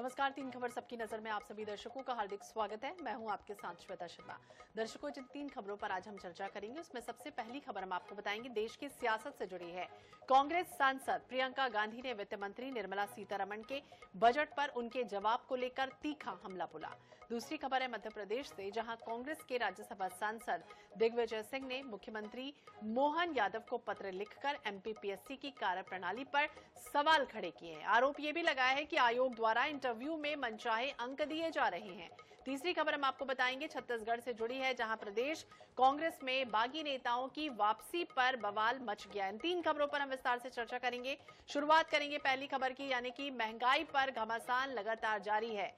नमस्कार, तीन खबर सबकी नजर में आप सभी दर्शकों का हार्दिक स्वागत है। मैं हूं आपके साथ श्वेता शर्मा। दर्शकों, जिन तीन खबरों पर आज हम चर्चा करेंगे उसमें सबसे पहली खबर हम आपको बताएंगे देश की सियासत से जुड़ी है। कांग्रेस सांसद प्रियंका गांधी ने वित्त मंत्री निर्मला सीतारमण के बजट पर उनके जवाब को लेकर तीखा हमला बोला। दूसरी खबर है मध्य प्रदेश से, जहां कांग्रेस के राज्यसभा सांसद दिग्विजय सिंह ने मुख्यमंत्री मोहन यादव को पत्र लिखकर एमपीपीएससी की कार्यप्रणाली पर सवाल खड़े किए हैं। आरोप यह भी लगाया है कि आयोग द्वारा इंटरव्यू में मनचाहे अंक दिए जा रहे हैं। तीसरी खबर हम आपको बताएंगे छत्तीसगढ़ से जुड़ी है, जहां प्रदेश कांग्रेस में बागी नेताओं की वापसी पर बवाल मच गया। इन तीन खबरों पर हम विस्तार से चर्चा करेंगे। शुरुआत करेंगे पहली खबर की, यानी कि महंगाई पर घमासान लगातार जारी है।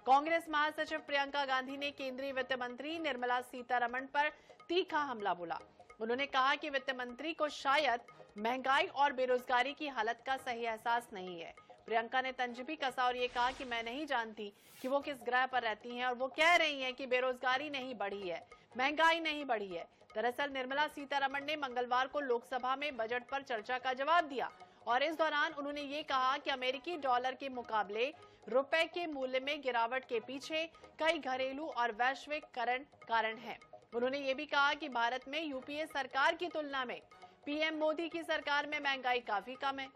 कांग्रेस महासचिव प्रियंका गांधी ने केंद्रीय वित्त मंत्री निर्मला सीतारमण पर तीखा हमला बोला। उन्होंने कहा कि वित्त मंत्री को शायद महंगाई और बेरोजगारी की हालत का सही एहसास नहीं है। प्रियंका ने तंज भी कसा और ये कहा कि मैं नहीं जानती कि वो किस ग्रह पर रहती हैं और वो कह रही हैं कि बेरोजगारी नहीं बढ़ी है, महंगाई नहीं बढ़ी है। दरअसल निर्मला सीतारमण ने मंगलवार को लोकसभा में बजट पर चर्चा का जवाब दिया और इस दौरान उन्होंने ये कहा कि अमेरिकी डॉलर के मुकाबले रुपए के मूल्य में गिरावट के पीछे कई घरेलू और वैश्विक कारण हैं। उन्होंने ये भी कहा कि भारत में यूपीए सरकार की तुलना में पीएम मोदी की सरकार में महंगाई काफी कम है।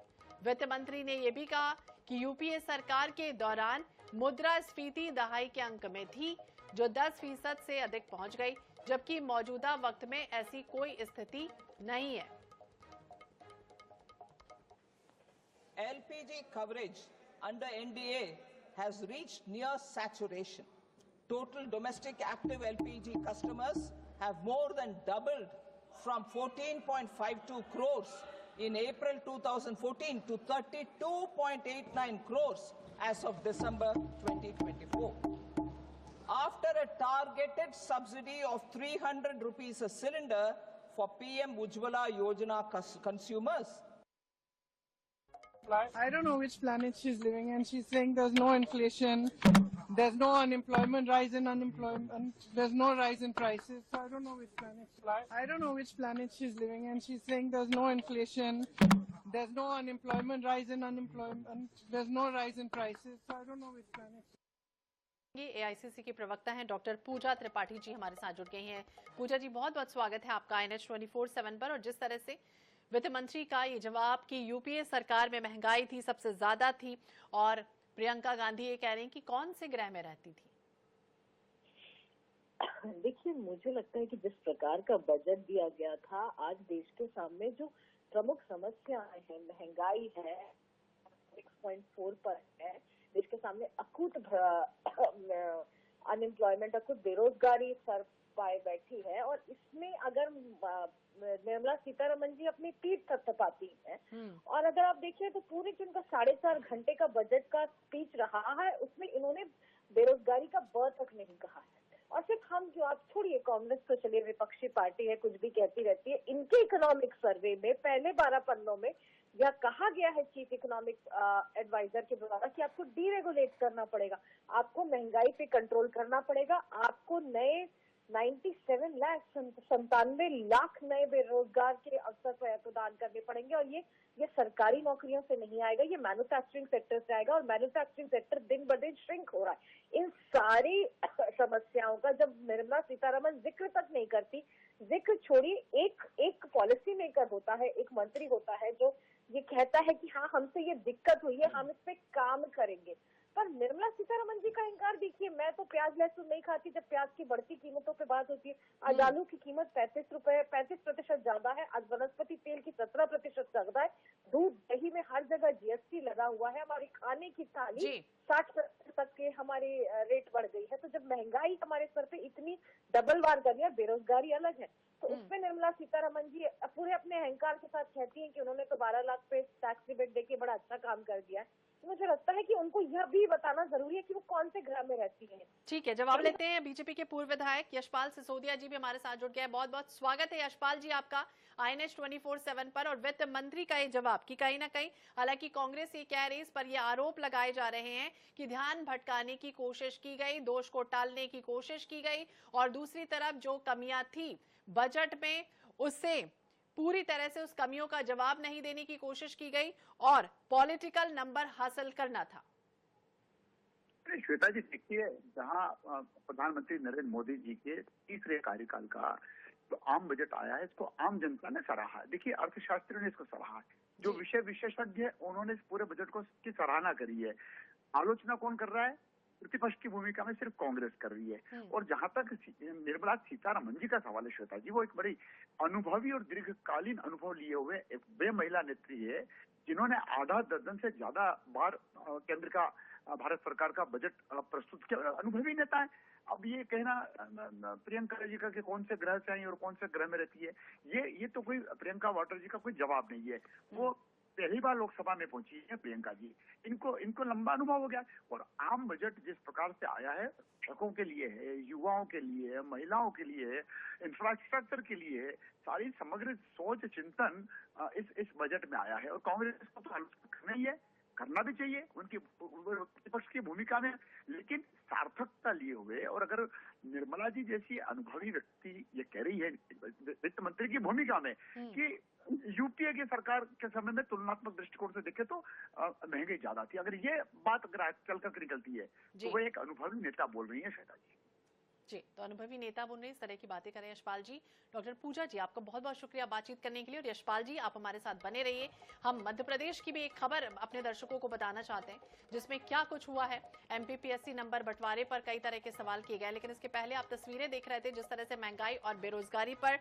वित्त मंत्री ने यह भी कहा कि यूपीए सरकार के दौरान मुद्रास्फीति दहाई के अंक में थी, जो 10% से अधिक पहुंच गई, जबकि मौजूदा वक्त में ऐसी कोई स्थिति नहीं है। LPG coverage under NDA has reached near saturation. Total domestic active LPG customers have more than doubled from 14.52 crores in April 2014 to 32.89 crores as of December 2024. After a targeted subsidy of 300 rupees a cylinder for PM Ujjwala Yojana consumers, I don't know which planet she's living in. She's saying there's no inflation, there's no unemployment, rise in unemployment, there's no rise in prices. So I don't know which planet. I don't know which planet she's living in. She's saying there's no inflation, there's no unemployment, rise in unemployment, there's no rise in prices. So I don't know which planet. ये AICC की प्रवक्ता हैं doctor पूजा त्रिपाठी जी हमारे साथ जुड़ गई हैं। पूजा जी, बहुत बहुत स्वागत है आपका INH 24/7 पर। और जिस तरह से वित्त मंत्री का ये जवाब कि यूपीए सरकार में महंगाई थी, सबसे ज्यादा थी, और प्रियंका गांधी ये कह रही हैं कि कौन से ग्रह में रहती थी। देखिए, मुझे लगता है कि जिस प्रकार का बजट दिया गया था, आज देश के सामने जो प्रमुख समस्याएं हैं, महंगाई है 6.4 पर है, देश के सामने अकूट अनएम्प्लॉयमेंट, अकूट बेरोजगारी सर पाए बैठी है, और इसमें अगर निर्मला सीतारमण जी अपनी पीठ थपथपाती हैं, और अगर आप देखिए तो पूरे दिन का 4.5 घंटे का बजट का स्पीच रहा है, उसमें इन्होंने बेरोजगारी का ब तक नहीं कहा है। और सिर्फ हम जो, आप छोड़िए कांग्रेस तो चलिए विपक्षी पार्टी है, कुछ भी कहती रहती है, इनके इकोनॉमिक सर्वे में पहले 12 पन्नों में यह कहा गया है चीफ इकोनॉमिक एडवाइजर के द्वारा कि आपको डीरेगुलेट करना पड़ेगा, आपको महंगाई पे कंट्रोल करना पड़ेगा, आपको नए 97 लाख नए बेरोजगार के अवसर प्रदान करने पड़ेंगे, और ये सरकारी नौकरियों से नहीं आएगा, ये मैन्युफैक्चरिंग सेक्टर से आएगा, और मैन्युफैक्चरिंग सेक्टर दिन ब दिन श्रिंक हो रहा है। इन सारी समस्याओं का जब निर्मला सीतारमण जिक्र तक नहीं करती, जिक्र छोड़िए, एक पॉलिसी मेकर होता है, एक मंत्री होता है जो ये कहता है कि हाँ, हमसे ये दिक्कत हुई है, हम इस पे काम करेंगे, पर निर्मला सीतारमण जी का इंकार देखिए। मैं तो प्याज लहसुन नहीं खाती जब प्याज की बढ़ती कीमतों पे बात होती है। आज आलू की कीमत 35% ज्यादा है, आज वनस्पति तेल की 17% ज्यादा है, दूध दही में हर जगह जीएसटी लगा हुआ है, हमारी खाने की थाली 60% तक के हमारी रेट बढ़ गई है। तो जब महंगाई हमारे सर पे इतनी डबल वार कर रही है, बेरोजगारी अलग है, तो उसमें निर्मला सीतारमण जी पूरे अपने अहंकार के साथ कहती हैं कि उन्होंने तो 12 लाख पे टैक्स रिबेट देके बड़ा अच्छा काम कर दिया है। मुझे लगता है कि उनको यह भी बताना जरूरी है कि वो कौन से ग्रह में रहती हैं। ठीक है, जवाब लेते हैं। बीजेपी के पूर्व विधायक यशपाल सिसोदिया जी भी हमारे साथ जुड़ गए हैं। बहुत बहुत स्वागत है यशपाल जी आपका INH 24/7 पर। और वित्त मंत्री का ये जवाब कि कहीं ना कहीं, हालांकि कांग्रेस ये कह रही है, इस पर ये आरोप लगाए जा रहे हैं कि ध्यान भटकाने की कोशिश की गई, दोष को टालने की कोशिश की गई, और दूसरी तरफ जो कमियां थी बजट में उससे पूरी तरह से उस कमियों का जवाब नहीं देने की कोशिश की गई और पॉलिटिकल नंबर हासिल करना था। श्वेता जी देखिए, जहां प्रधानमंत्री नरेंद्र मोदी जी के तीसरे कार्यकाल का जो आम बजट आया है, इसको आम जनता ने सराहा है। देखिए, अर्थशास्त्रियों ने इसको सराहा है, जो विषय विशेषज्ञ है उन्होंने इस पूरे बजट को की सराहना करी है। आलोचना कौन कर रहा है? प्रतिपक्ष की भूमिका में सिर्फ कांग्रेस कर रही है। और जहां तक निर्मला सीतारमण जी का सवाल है श्वेता जी, वो एक बड़ी अनुभवी और दीर्घकालीन अनुभव लिए हुए एक वे महिला नेत्री है, जिन्होंने आधा दर्जन से ज्यादा बार केंद्र का भारत सरकार का बजट प्रस्तुत किया। अनुभवी नेता है। अब ये कहना प्रियंका जी का कि कौन से ग्रह से आई और कौन से ग्रह में रहती है, ये तो कोई प्रियंका वाड्रा जी का कोई जवाब नहीं है। वो पहली बार लोकसभा में पहुंची है प्रियंका जी, इनको लंबा अनुभव हो गया। और आम बजट जिस प्रकार से आया है, शिक्षकों के लिए है, युवाओं के लिए है, महिलाओं के लिए है, इंफ्रास्ट्रक्चर के लिए है, सारी समग्र सोच चिंतन इस बजट में आया है। और कांग्रेस को तो आलोचना करना ही है, करना भी चाहिए उनकी प्रतिपक्ष की भूमिका में, लेकिन सार्थकता लिए हुए। और अगर निर्मला जी जैसी अनुभवी व्यक्ति ये कह रही है वित्त मंत्री की भूमिका में कि यूपीए की सरकार के समय में तुलनात्मक दृष्टिकोण से देखे तो महंगाई ज्यादा थी, अगर ये बात अगर चल कर निकलती है तो वो एक अनुभवी नेता बोल रही है श्वेता जी। जी, तो अनुभवी नेता बोल रहे हैं, इस तरह की बातें करें यशपाल जी। डॉक्टर पूजा जी, आपका बहुत बहुत शुक्रिया बातचीत करने के लिए। और यशपाल जी, आप हमारे साथ बने रहिए। हम मध्य प्रदेश की भी एक खबर अपने दर्शकों को बताना चाहते हैं, जिसमें क्या कुछ हुआ है। एमपीपीएससी नंबर बंटवारे पर कई तरह के सवाल किए गए, लेकिन इसके पहले आप तस्वीरें देख रहे थे जिस तरह से महंगाई और बेरोजगारी पर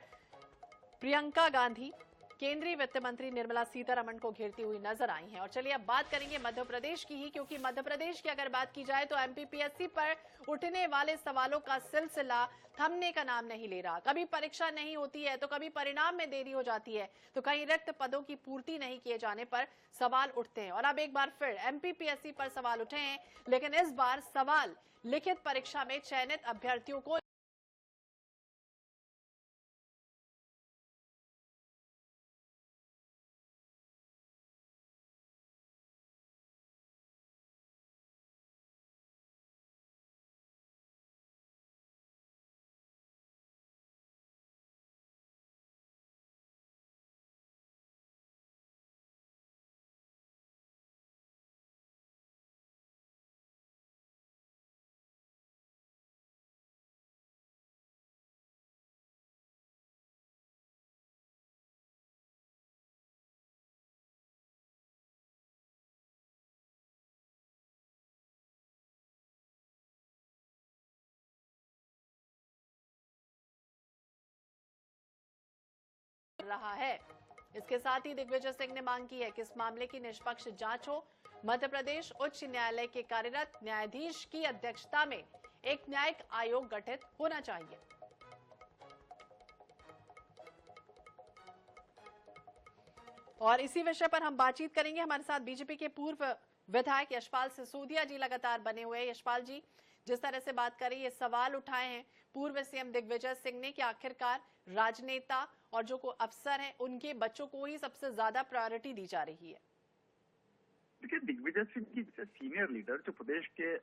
प्रियंका गांधी केंद्रीय वित्त मंत्री निर्मला सीतारमण को घेरती हुई नजर आई हैं। और चलिए अब बात करेंगे मध्य प्रदेश की ही, क्योंकि मध्य प्रदेश की अगर बात की जाए तो एमपीपीएससी पर उठने वाले सवालों का सिलसिला थमने का नाम नहीं ले रहा। कभी परीक्षा नहीं होती है तो कभी परिणाम में देरी हो जाती है, तो कहीं रिक्त पदों की पूर्ति नहीं किए जाने पर सवाल उठते हैं। और अब एक बार फिर एमपीपीएससी पर सवाल उठे हैं, लेकिन इस बार सवाल लिखित परीक्षा में चयनित अभ्यर्थियों को रहा है। इसके साथ ही दिग्विजय सिंह ने मांग की है कि इस मामले की निष्पक्ष जांच हो। मध्य प्रदेश उच्च न्यायालय के कार्यरत न्यायाधीश की अध्यक्षता में एक न्यायिक आयोग गठित होना चाहिए। और इसी विषय पर हम बातचीत करेंगे। हमारे साथ बीजेपी के पूर्व विधायक यशपाल सिसोदिया जी लगातार बने हुए हैं। यशपाल जी, जिस तरह से बात करें, ये सवाल उठाए हैं पूर्व सीएम दिग्विजय सिंह ने कि आखिरकार राजनेता और जो अफसर हैं उनके बच्चों को ही सबसे ज्यादा प्रायोरिटी दी जा रही है। देखिए, दिग्विजय सिंह की जैसे सीनियर लीडर जो प्रदेश के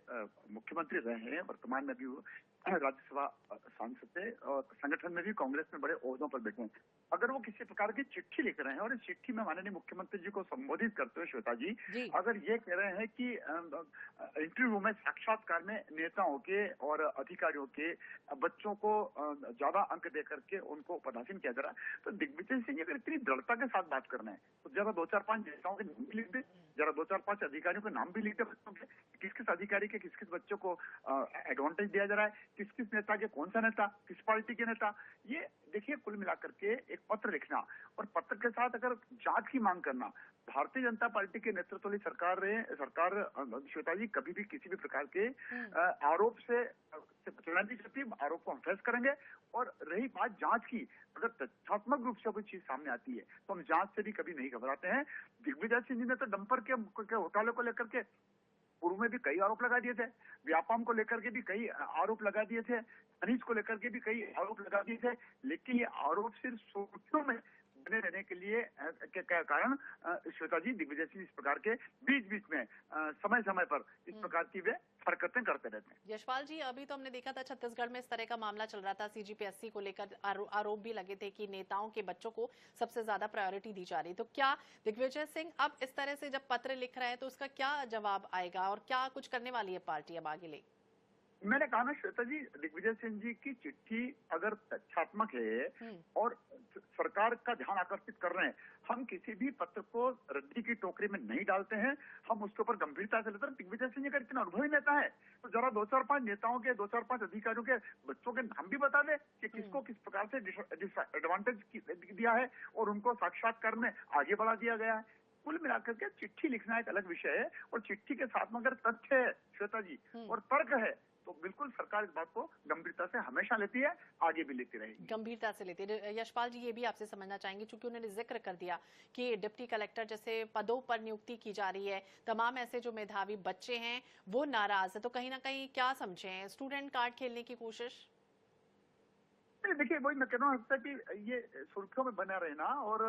मुख्यमंत्री रहे हैं, वर्तमान में भी वो राज्यसभा सांसद थे और संगठन में भी कांग्रेस में बड़े ओहदों पर बैठे हैं। अगर वो किसी प्रकार की चिट्ठी लिख रहे हैं और इस चिट्ठी में माननीय मुख्यमंत्री जी को संबोधित करते हुए श्वेता जी अगर ये कह रहे हैं कि इंटरव्यू में साक्षात्कार में नेताओं के और अधिकारियों के बच्चों को ज्यादा अंक दे करके उनको पदासीन किया जा रहा है, तो दिग्विजय सिंह अगर इतनी दृढ़ता के साथ बात करना है तो जरा 2-4-5 नेताओं के नाम भी लिख दे, जरा 2-4-5 अधिकारियों के नाम भी लिख दे बच्चों के, किस किस अधिकारी के किस किस बच्चों को एडवांटेज दिया जा रहा है, किस किस नेता के कौन सा नेता, किस पार्टी के नेता। ये देखिए, कुल मिलाकर के एक पत्र लिखना और पत्र के साथ अगर जांच की मांग करना। भारतीय जनता पार्टी के नेतृत्व वाली सरकार श्वेता जी कभी भी किसी भी प्रकार के आरोप से बचना नहीं चाहती। आरोप को हम फेस करेंगे। और रही बात जांच की, अगर तथ्यात्मक रूप से कोई चीज सामने आती है तो हम जांच से भी कभी नहीं घबराते हैं। दिग्विजय सिंह जी ने तो डंपर के घोटाले को लेकर के पूर्व में भी कई आरोप लगा दिए थे, व्यापम को लेकर के भी कई आरोप लगा दिए थे, खनिज को लेकर के भी कई आरोप लगा दिए थे, लेकिन ये आरोप सिर्फ सुर्खियों में बने रहने के लिए के कारण श्वेता जी, दिग्विजय सिंह इस प्रकार के बीच में समय समय पर इस प्रकार की वे हरकतें करते रहते हैं। यशपाल जी, अभी तो हमने देखा था छत्तीसगढ़ में इस तरह का मामला चल रहा था, सीजीपीएससी को लेकर आरोप भी लगे थे कि नेताओं के बच्चों को सबसे ज्यादा प्रायोरिटी दी जा रही। तो क्या दिग्विजय सिंह अब इस तरह से जब पत्र लिख रहे हैं तो उसका क्या जवाब आएगा और क्या कुछ करने वाली है पार्टी अब आगे ले? मैंने कहा ना श्वेता जी, दिग्विजय सिंह जी की चिट्ठी अगर तथ्यात्मक है और सरकार का ध्यान आकर्षित कर रहे हैं, हम किसी भी पत्र को रद्दी की टोकरी में नहीं डालते हैं, हम उसके ऊपर गंभीरता से लेते हैं। दिग्विजय सिंह जी अगर इतना अनुभवी नेता है तो जरा 2-4-5 नेताओं के, 2-4-5 अधिकारियों के बच्चों के नाम भी बता दे कि किसको किस प्रकार से डिसएडवांटेज दिया है और उनको साक्षात्कार में आगे बढ़ा दिया गया है। कुल मिलाकर के चिट्ठी लिखना एक अलग विषय है और चिट्ठी के साथ में अगर तथ्य है श्वेता जी और तर्क है तो बिल्कुल सरकार इस बात को गंभीरता से हमेशा लेती है, आगे भी लेती रहेगी। गंभीरता से लेती है। यशपाल जी, ये भी आपसे समझना चाहेंगे, चूंकि उन्होंने जिक्र कर दिया कि डिप्टी कलेक्टर जैसे पदों पर नियुक्ति की जा रही है, तमाम ऐसे जो मेधावी बच्चे हैं वो नाराज है, तो कहीं ना कहीं क्या समझे हैं, स्टूडेंट कार्ड खेलने की कोशिश? देखिए, वही मैं कह रहा हूँ कि ये सुर्खियों में बना रहना और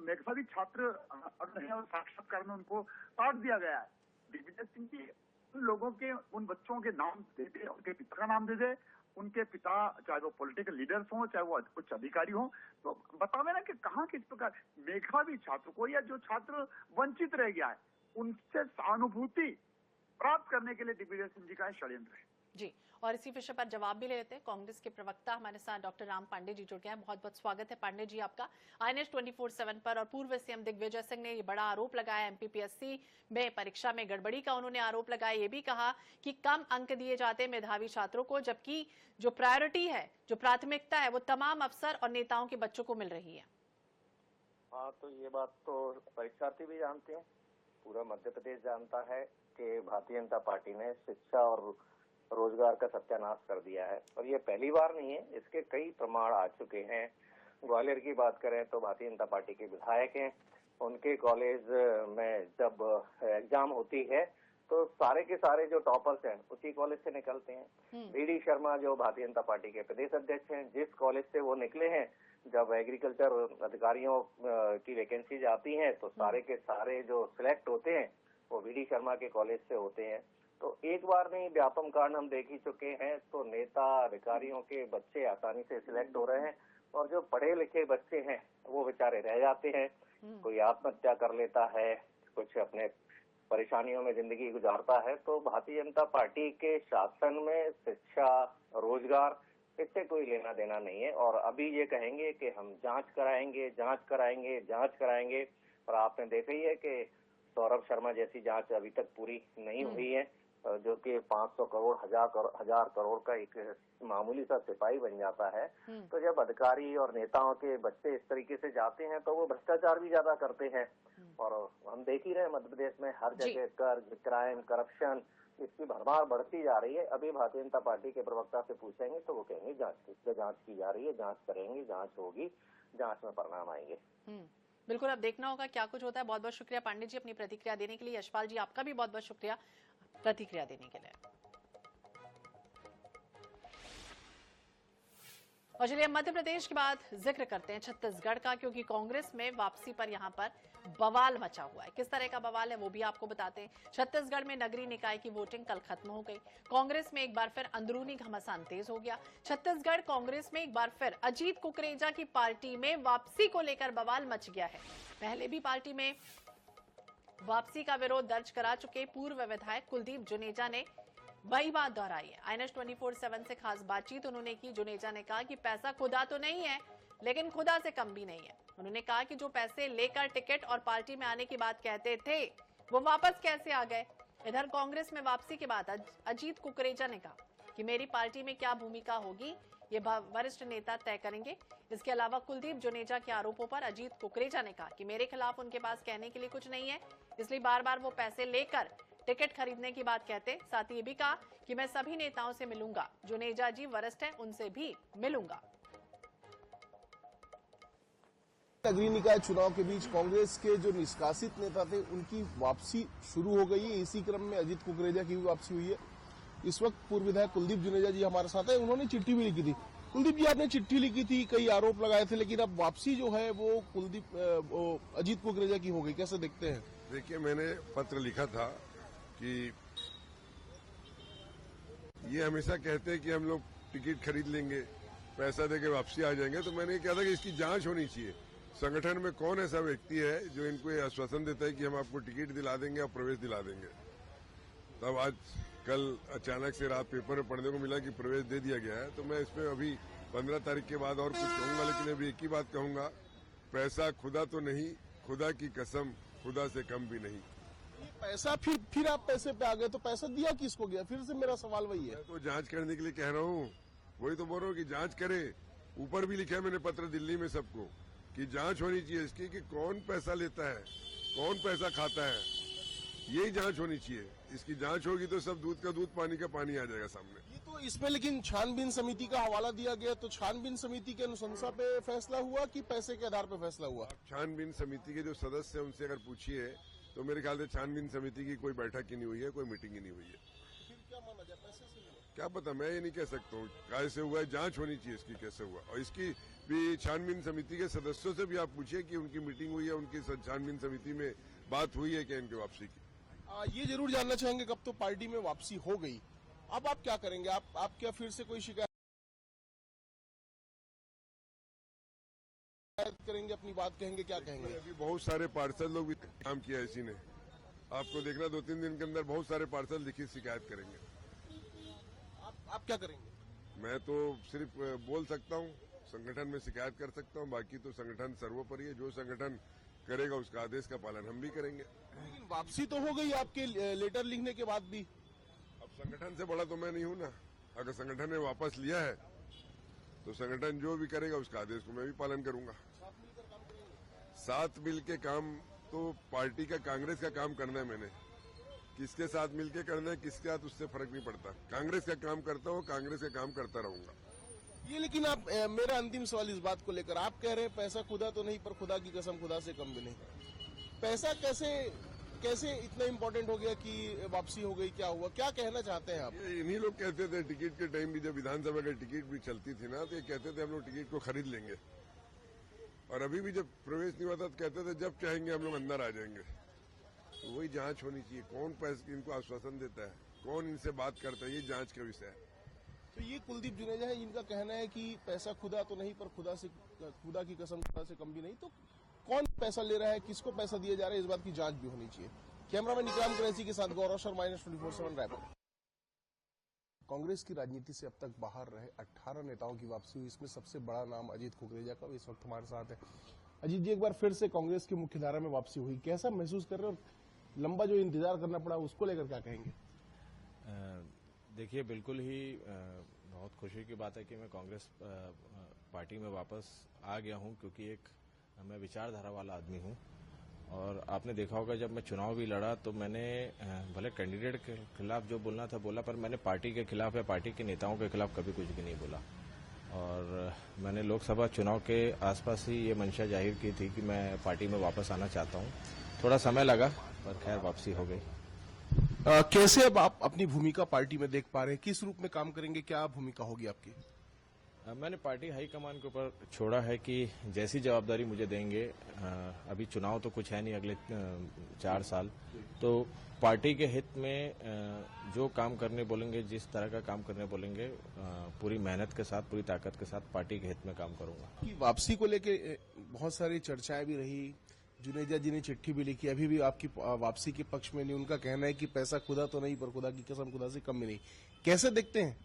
मेधावी छात्र साक्षात्कार में उनको काट दिया गया है। दिग्विजय सिंह जी उन लोगों के, उन बच्चों के नाम दे दे, उनके पिता का नाम दे दे, उनके पिता चाहे वो पॉलिटिकल लीडर्स हों, चाहे वो उच्च अधिकारी हों, तो बतावे ना कि कहाँ किस प्रकार मेधावी छात्र को या जो छात्र वंचित रह गया है उनसे सहानुभूति प्राप्त करने के लिए दिग्विजय सिंह जी का षड्यंत्र है। जी, और इसी विषय पर जवाब भी ले लेते हैं। कांग्रेस के प्रवक्ता हमारे साथ डॉक्टर राम पांडे जी जुड़ गए हैं। बहुत बहुत स्वागत है पांडे जी आपका INS 24/7 पर। और पूर्व सीएम दिग्विजय सिंह ने ये बड़ा आरोप लगाया, MPPSC में परीक्षा में गड़बड़ी का उन्होंने आरोप लगाया। ये भी कहा कि कम अंक दिए जाते मेधावी छात्रों को, जबकि जो प्रायोरिटी है, जो प्राथमिकता है, वो तमाम अफसर और नेताओं के बच्चों को मिल रही है। हाँ, तो ये बात तो परीक्षार्थी भी जानते हैं, पूरा मध्य प्रदेश जानता है कि भारतीय जनता पार्टी ने शिक्षा और रोजगार का सत्यानाश कर दिया है। और ये पहली बार नहीं है, इसके कई प्रमाण आ चुके हैं। ग्वालियर की बात करें तो भारतीय जनता पार्टी के विधायक हैं, उनके कॉलेज में जब एग्जाम होती है तो सारे के सारे जो टॉपर्स हैं उसी कॉलेज से निकलते हैं। VD शर्मा जो भारतीय जनता पार्टी के प्रदेश अध्यक्ष हैं, जिस कॉलेज से वो निकले हैं, जब एग्रीकल्चर अधिकारियों की वैकेंसीज आती हैं तो सारे के सारे जो सिलेक्ट होते हैं वो VD शर्मा के कॉलेज से होते हैं। तो एक बार नहीं, व्यापम कारण हम देख ही चुके हैं। तो नेता अधिकारियों के बच्चे आसानी से सिलेक्ट हो रहे हैं और जो पढ़े लिखे बच्चे हैं वो बेचारे रह जाते हैं। कोई आत्महत्या कर लेता है, कुछ अपने परेशानियों में जिंदगी गुजारता है। तो भारतीय जनता पार्टी के शासन में शिक्षा, रोजगार, इससे कोई लेना देना नहीं है। और अभी ये कहेंगे कि हम जांच कराएंगे। और आपने देखा ही है कि सौरभ शर्मा जैसी जांच अभी तक पूरी नहीं हुई है, जो कि 500 करोड़, 1000 करोड़ का एक मामूली सा सिपाही बन जाता है। तो जब अधिकारी और नेताओं के बच्चे इस तरीके से जाते हैं तो वो भ्रष्टाचार भी ज्यादा करते हैं। और हम देख ही रहे हैं मध्य प्रदेश में हर जगह कर्ज, क्राइम, करप्शन, इसकी भरमार बढ़ती जा रही है। अभी भारतीय जनता पार्टी के प्रवक्ता से पूछेंगे तो वो कहेंगे जांच की जा रही है, जांच करेंगे, जांच होगी, जांच में परिणाम आएंगे। बिल्कुल, अब देखना होगा क्या कुछ होता है। बहुत बहुत शुक्रिया पांडे जी अपनी प्रतिक्रिया देने के लिए। यशपाल जी, आपका भी बहुत बहुत शुक्रिया प्रतिक्रिया देने के लिए। और चलिए मध्य प्रदेश के बाद जिक्र करते हैं छत्तीसगढ़ का, क्योंकि कांग्रेस में वापसी पर यहां पर बवाल मचा हुआ है। किस तरह का बवाल है वो भी आपको बताते हैं। छत्तीसगढ़ में नगरीय निकाय की वोटिंग कल खत्म हो गई। कांग्रेस में एक बार फिर अंदरूनी घमासान तेज हो गया। छत्तीसगढ़ कांग्रेस में एक बार फिर अजीत कुकरेजा की पार्टी में वापसी को लेकर बवाल मच गया है। पहले भी पार्टी में वापसी का विरोध दर्ज करा चुके पूर्व विधायक कुलदीप जुनेजा ने वही बात दोहराई है। INS 24/7 से खास बातचीत उन्होंने की। जुनेजा ने कहा कि पैसा खुदा तो नहीं है, लेकिन खुदा से कम भी नहीं है। उन्होंने कहा कि जो पैसे लेकर टिकट और पार्टी में आने की बात कहते थे वो वापस कैसे आ गए। इधर कांग्रेस में वापसी के बाद अजीत कुकरेजा ने कहा कि मेरी पार्टी में क्या भूमिका होगी ये वरिष्ठ नेता तय करेंगे। इसके अलावा कुलदीप जुनेजा के आरोपों पर अजीत कुकरेजा ने कहा कि मेरे खिलाफ उनके पास कहने के लिए कुछ नहीं है, इसलिए बार बार वो पैसे लेकर टिकट खरीदने की बात कहते। साथ ही ये भी कहा कि मैं सभी नेताओं से मिलूंगा, जुनेजा जी वरिष्ठ हैं, उनसे भी मिलूंगा। नगरीय निकाय चुनाव के बीच कांग्रेस के जो निष्कासित नेता थे उनकी वापसी शुरू हो गई है। इसी क्रम में अजीत कुकरेजा की भी वापसी हुई है। इस वक्त पूर्व विधायक कुलदीप जुनेजा जी हमारे साथ है। उन्होंने चिट्ठी भी लिखी थी कुलदीप जी, आपने चिट्ठी लिखी थी, कई आरोप लगाए थे, लेकिन अब वापसी जो है वो अजीत कुकरेजा की हो गई, कैसे देखते हैं? देखिए, मैंने पत्र लिखा था कि ये हमेशा कहते हैं कि हम लोग टिकट खरीद लेंगे, पैसा देके वापसी आ जाएंगे, तो मैंने कहा था कि इसकी जांच होनी चाहिए। संगठन में कौन ऐसा व्यक्ति है जो इनको ये आश्वासन देता है कि हम आपको टिकट दिला देंगे और प्रवेश दिला देंगे। तब आज कल अचानक से रात पेपर में पढ़ने को मिला कि प्रवेश दे दिया गया है, तो मैं इसमें अभी 15 तारीख के बाद और कुछ कहूंगा, लेकिन अभी एक ही बात कहूंगा, पैसा खुदा तो नहीं, खुदा की कसम खुदा से कम भी नहीं। पैसा फिर आप पैसे पे आ गए, तो पैसा दिया किसको गया? फिर से मेरा सवाल वही है। मैं तो जांच करने के लिए कह रहा हूँ, वही तो बोल रहा हूँ कि जांच करे। ऊपर भी लिखा है मैंने पत्र दिल्ली में सबको कि जांच होनी चाहिए इसकी कि कौन पैसा लेता है, कौन पैसा खाता है, यही जांच होनी चाहिए। इसकी जांच होगी तो सब दूध का दूध, पानी का पानी आ जाएगा सामने। ये तो इसमें लेकिन छानबीन समिति का हवाला दिया गया, तो छानबीन समिति के अनुशंसा पे फैसला हुआ कि पैसे के आधार पर फैसला हुआ? छानबीन समिति के जो सदस्य हैं उनसे अगर पूछिए तो मेरे ख्याल से छानबीन समिति की कोई बैठक ही नहीं हुई है, कोई मीटिंग ही नहीं हुई है। फिर क्या माना जाए, पैसे से हुआ? क्या पता, मैं ये नहीं कह सकता हूँ कैसे हुआ है, जांच होनी चाहिए इसकी कैसे हुआ। और इसकी भी छानबीन समिति के सदस्यों से भी आप पूछिए कि उनकी मीटिंग हुई है, उनकी छानबीन समिति में बात हुई है क्या इनकी वापसी की। ये जरूर जानना चाहेंगे, कब तो पार्टी में वापसी हो गई, अब आप क्या करेंगे? आप क्या फिर से कोई शिकायत करेंगे, अपनी बात कहेंगे, क्या कहेंगे? अभी बहुत सारे पार्षद लोग भी काम किया है इसी ने, आपको देखना 2-3 दिन के अंदर बहुत सारे पार्षद लिखित शिकायत करेंगे। आप क्या करेंगे? मैं तो सिर्फ बोल सकता हूँ, संगठन में शिकायत कर सकता हूँ, बाकी तो संगठन सर्वोपरि है। जो संगठन करेगा उसका आदेश का पालन हम भी करेंगे। लेकिन वापसी तो हो गई आपके लेटर लिखने के बाद भी। अब संगठन से बड़ा तो मैं नहीं हूँ ना, अगर संगठन ने वापस लिया है तो संगठन जो भी करेगा उसका आदेश को मैं भी पालन करूंगा। साथ मिल के काम तो पार्टी का, कांग्रेस का काम करना है मैंने, किसके साथ मिलके करना है, किसके साथ, उससे फर्क नहीं पड़ता। कांग्रेस का काम करता हूँ, कांग्रेस का काम करता रहूंगा। ये लेकिन आप मेरा अंतिम सवाल इस बात को लेकर, आप कह रहे हैं पैसा खुदा तो नहीं, पर खुदा की कसम खुदा से कम भी नहीं। पैसा कैसे इतना इम्पोर्टेंट हो गया कि वापसी हो गई, क्या हुआ, क्या कहना चाहते हैं आप? इन्हीं लोग कहते थे टिकट के टाइम भी, जब विधानसभा की टिकट भी चलती थी ना, तो ये कहते थे हम लोग टिकट को खरीद लेंगे। और अभी भी जब प्रवेश नहीं हुआ था तो कहते थे जब चाहेंगे हम लोग अंदर आ जाएंगे। तो वही जांच होनी चाहिए, कौन पैसे इनको आश्वासन देता है, कौन इनसे बात करता है, ये जांच का विषय है। तो ये कुलदीप जुनेजा है, इनका कहना है कि पैसा खुदा तो नहीं, पर खुदा की कसम खुदा से कम भी नहीं। तो कौन पैसा ले रहा है, किसको पैसा दिया जा रहा है, इस बात की जांच भी होनी चाहिए। कैमरामैन इकराम कुरैशी के साथ गौरव शर्मा, -24/7 रायपुर। कांग्रेस की राजनीति से अब तक बाहर रहे 18 नेताओं की वापसी हुई, इसमें सबसे बड़ा नाम अजीत कुकरेजा का इस वक्त हमारे साथ है। अजीत जी, एक बार फिर से कांग्रेस की मुख्यधारा में वापसी हुई, कैसा महसूस कर रहे हो? लंबा जो इंतजार करना पड़ा उसको लेकर क्या कहेंगे? देखिए, बिल्कुल ही बहुत खुशी की बात है कि मैं कांग्रेस पार्टी में वापस आ गया हूं, क्योंकि एक मैं विचारधारा वाला आदमी हूं। और आपने देखा होगा जब मैं चुनाव भी लड़ा तो मैंने भले कैंडिडेट के खिलाफ जो बोलना था बोला, पर मैंने पार्टी के खिलाफ या पार्टी के नेताओं के खिलाफ कभी कुछ भी नहीं बोला। और मैंने लोकसभा चुनाव के आसपास ही ये मंशा जाहिर की थी कि मैं पार्टी में वापस आना चाहता हूँ। थोड़ा समय लगा, पर खैर वापसी हो गई। कैसे अब आप अपनी भूमिका पार्टी में देख पा रहे हैं, किस रूप में काम करेंगे, क्या भूमिका होगी आपकी? मैंने पार्टी हाईकमान के ऊपर छोड़ा है कि जैसी जवाबदारी मुझे देंगे। अभी चुनाव तो कुछ है नहीं अगले 4 साल, तो पार्टी के हित में जो काम करने बोलेंगे, जिस तरह का काम करने बोलेंगे, पूरी मेहनत के साथ, पूरी ताकत के साथ पार्टी के हित में काम करूंगा। वापसी को लेके बहुत सारी चर्चाएं भी रही, जुनेजा जी ने चिट्ठी भी लिखी, अभी भी आपकी वापसी के पक्ष में नहीं। उनका कहना है कि पैसा खुदा तो नहीं, पर खुदा की कसम खुदा से कम भी नहीं। कैसे देखते हैं?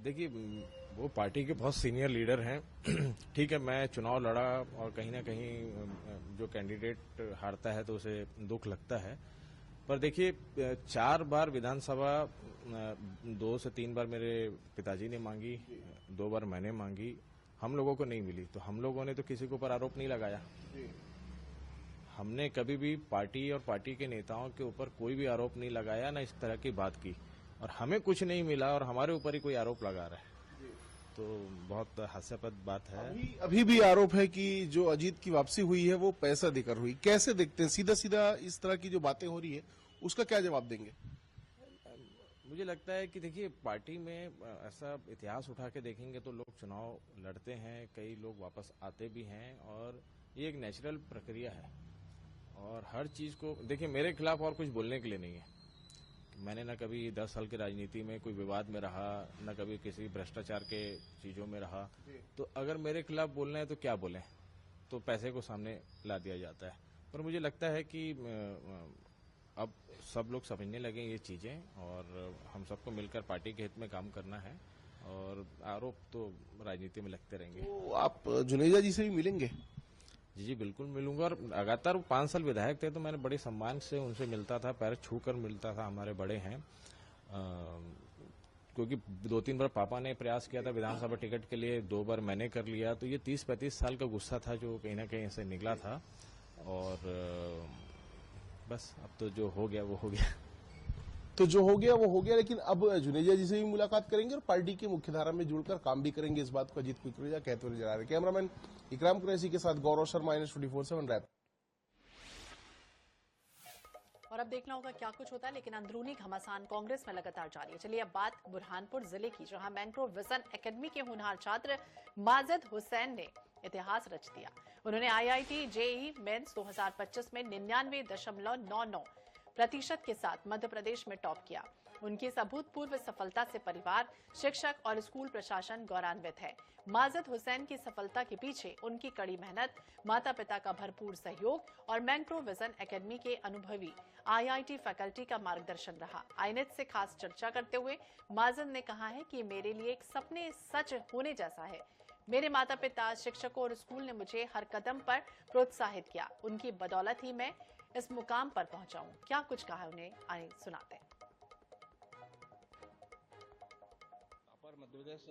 देखिए, वो पार्टी के बहुत सीनियर लीडर हैं। ठीक है, मैं चुनाव लड़ा और कहीं ना कहीं जो कैंडिडेट हारता है तो उसे दुख लगता है। पर देखिए, 4 बार विधानसभा 2 से 3 बार मेरे पिताजी ने मांगी, 2 बार मैंने मांगी, हम लोगों को नहीं मिली। तो हम लोगों ने तो किसी के ऊपर आरोप नहीं लगाया। हमने कभी भी पार्टी और पार्टी के नेताओं के ऊपर कोई भी आरोप नहीं लगाया, ना इस तरह की बात की। और हमें कुछ नहीं मिला और हमारे ऊपर ही कोई आरोप लगा रहा है, तो बहुत हास्यास्पद बात है। अभी भी आरोप है कि जो अजीत की वापसी हुई है वो पैसा देकर हुई। कैसे देखते हैं? सीधा सीधा इस तरह की जो बातें हो रही है उसका क्या जवाब देंगे? मुझे लगता है कि देखिए पार्टी में ऐसा इतिहास उठा के देखेंगे तो लोग चुनाव लड़ते हैं, कई लोग वापस आते भी हैं और ये एक नेचुरल प्रक्रिया है। और हर चीज को देखिए, मेरे खिलाफ और कुछ बोलने के लिए नहीं है। मैंने न कभी 10 साल की राजनीति में कोई विवाद में रहा, न कभी किसी भ्रष्टाचार के चीजों में रहा। तो अगर मेरे खिलाफ बोलना है तो क्या बोलें, तो पैसे को सामने ला दिया जाता है। पर मुझे लगता है कि अब सब लोग समझने लगे ये चीजें और हम सबको मिलकर पार्टी के हित में काम करना है और आरोप तो राजनीति में लगते रहेंगे। तो आप जुनेजा जी से भी मिलेंगे? जी बिल्कुल मिलूंगा। और लगातार 5 साल विधायक थे तो मैंने बड़े सम्मान से उनसे मिलता था, पैर छू कर मिलता था। हमारे बड़े हैं, क्योंकि 2-3 बार पापा ने प्रयास किया था विधानसभा टिकट के लिए, 2 बार मैंने कर लिया। तो ये 30-35 साल का गुस्सा था जो कहीं ना कहीं से निकला था और बस अब तो जो हो गया वो हो गया। तो जो हो गया वो हो गया, लेकिन अब जुनेजा जी से भी मुलाकात करेंगे और पार्टी की मुख्यधारा में जुड़कर काम भी करेंगे। इस बात को अजीत कुकरेजा कहते हुए नजर आ रहे हैं। कैमरामैन इकराम कुरैशी के साथ गौरव शर्मा, INS24/7 रैप। और अब देखना होगा क्या कुछ होता है, लेकिन अंदरूनी घमासान कांग्रेस में लगातार जारी है। चलिए अब बात बुरहानपुर जिले की, जहां मैंग्रोव विजन एकेडमी के होनहार छात्र माजिद हुसैन ने इतिहास रच दिया। उन्होंने IIT JEE मेंस 2025 में 99.99% के साथ मध्य प्रदेश में टॉप किया। उनकी इस अभूतपूर्व सफलता से परिवार, शिक्षक और स्कूल प्रशासन गौरवान्वित है। माजिद हुसैन की सफलता के पीछे उनकी कड़ी मेहनत, माता पिता का भरपूर सहयोग और मैंग्रोव विजन एकेडमी के अनुभवी IIT फैकल्टी का मार्गदर्शन रहा। INET से खास चर्चा करते हुए माजिद ने कहा है कि मेरे लिए एक सपने सच होने जैसा है। मेरे माता पिता, शिक्षकों और स्कूल ने मुझे हर कदम पर प्रोत्साहित किया। उनकी बदौलत ही मैं इस मुकाम पर पहुंचा हूं। क्या कुछ कहा उन्हें, आइए सुनाते हैं। मध्य प्रदेश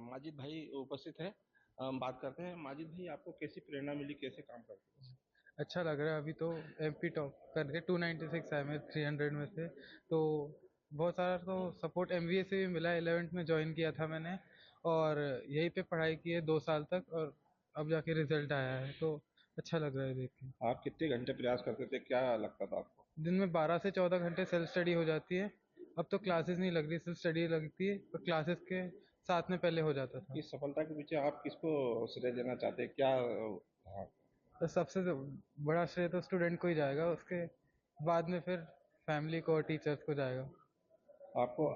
माजिद भाई उपस्थित है, बात करते हैं। माजिद भाई, आपको कैसी प्रेरणा मिली, कैसे काम करते हैं? अच्छा लग रहा है। अभी तो MP टॉप करके 296 आए मेरे 300 में से, तो बहुत सारा तो सपोर्ट MBA से भी मिला। 11th में ज्वाइन किया था मैंने और यहीं पे पढ़ाई की है 2 साल तक और अब जाके रिजल्ट आया है, तो अच्छा लग रहा है देख के। आप कितने घंटे प्रयास करते थे, क्या लगता था आपको? दिन में 12 से 14 घंटे सेल्फ स्टडी हो जाती है। अब तो क्लासेस नहीं लग रही, सिर्फ स्टडी लगती है, पर क्लासेस के साथ में पहले हो जाता था। इस सफलता के पीछे आप किसको श्रेय देना चाहते हैं, क्या? हाँ। तो सबसे बड़ा श्रेय तो स्टूडेंट को ही जाएगा, उसके बाद में फिर फैमिली को और टीचर्स को जाएगा। आपको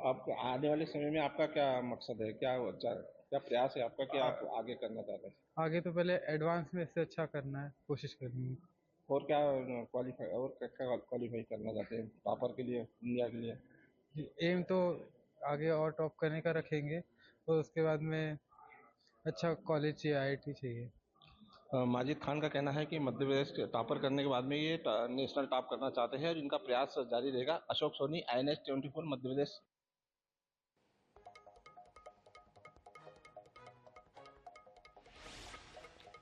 आने वाले समय में आपका क्या मकसद है, क्या प्रयास है आपका, क्या आप आगे करना चाहते हैं? आगे तो पहले एडवांस में इससे अच्छा करना है, कोशिश करनी है। और क्या क्वालिफाई करना चाहते हैं टॉपर के लिए, इंडिया के लिए? एम तो आगे और टॉप करने का रखेंगे, और उसके बाद में अच्छा कॉलेज चाहिए, IIT चाहिए। माजिद खान का कहना है कि मध्य प्रदेश टॉपर करने के बाद में ये नेशनल टॉप करना चाहते हैं और इनका प्रयास जारी रहेगा। अशोक सोनी, INS24 मध्य प्रदेश।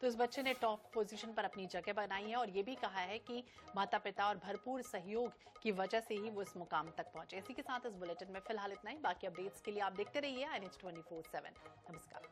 तो इस बच्चे ने टॉप पोजीशन पर अपनी जगह बनाई है और ये भी कहा है कि माता पिता और भरपूर सहयोग की वजह से ही वो इस मुकाम तक पहुंचे। इसी के साथ इस बुलेटिन में फिलहाल इतना ही। बाकी अपडेट्स के लिए आप देखते रहिए INS24/7। नमस्कार।